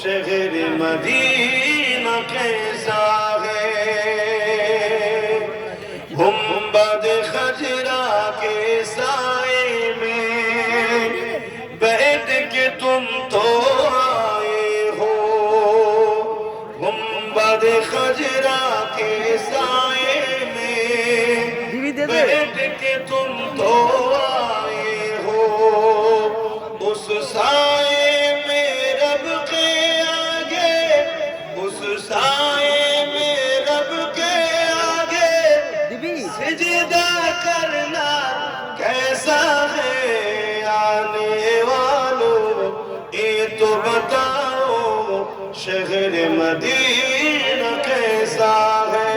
शहर मदीना कैसा है, गुंबद खजरा के साए में बैठ के तुम तो आए हो, गुंबद खजरा के साए में बैठ के तुम तो आए हो। उस साए में रब के आगे, उस साए में रब के आगे सिजदा करना कैसा है। आने वालों ये तो बताओ शहर मदीना कैसा है।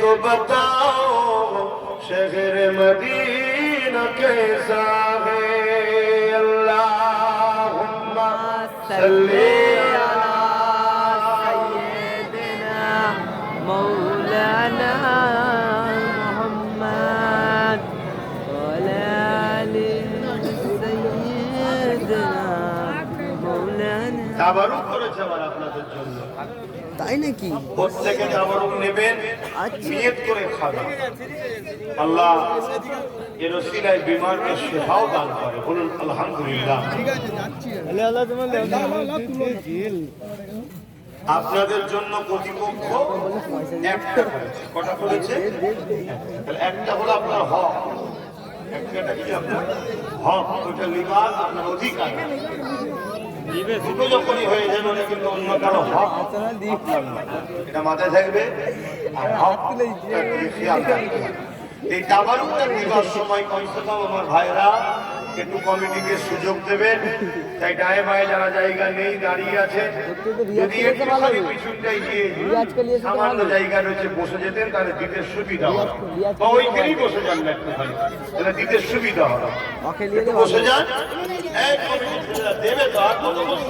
तो बताओ शहर मदीना कैसा है। अल्लाहुम्मा सल्ली अला सय्यिदिना मौलाना मुहम्मद व अला आलि सय्यिदिना मौलाना। তাবারুক করেছে আবার আপনাদের জন্য, তাই নাকি? প্রত্যেকে তাবারুক নেবেন, নিয়ত করে খাবেন। আল্লাহ এর ওসিলায় বিমারকে শিফাও দান করে। বলুন আলহামদুলিল্লাহ। আপনাদের জন্য কর্তৃপক্ষ একটা করেছে। কটা করেছে? একটা হলো আপনার হক, একটা কি আপনার হক, ওটা লিবাস আপনার অধিকার। দুটো যখনই হয়ে যাবে ওটা কিন্তু অন্য কারো হক, এটা মাথায় থাকবে। আর হক খেয়াল রাখবে। এই তাবারুকটা দিবার সময় কমসে কম আমার ভাইরা একটু কমিটিকে সুযোগ দেবেন। তাই ডায়ে বায়ে যারা জায়গা নেই দাঁড়িয়ে আছে, যদি একটুখানি পিছনটাই গিয়ে সামান্য জায়গা রয়েছে বসে যেতেন তাহলে দিতে সুবিধা হয়। বা ওইখানেই বসে যান না একটুখানি, তাহলে দিতে সুবিধা হবে। একটু বসে যান। দেবে তো আর কত বসে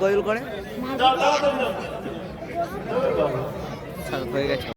গজল করে হয়ে গেছে।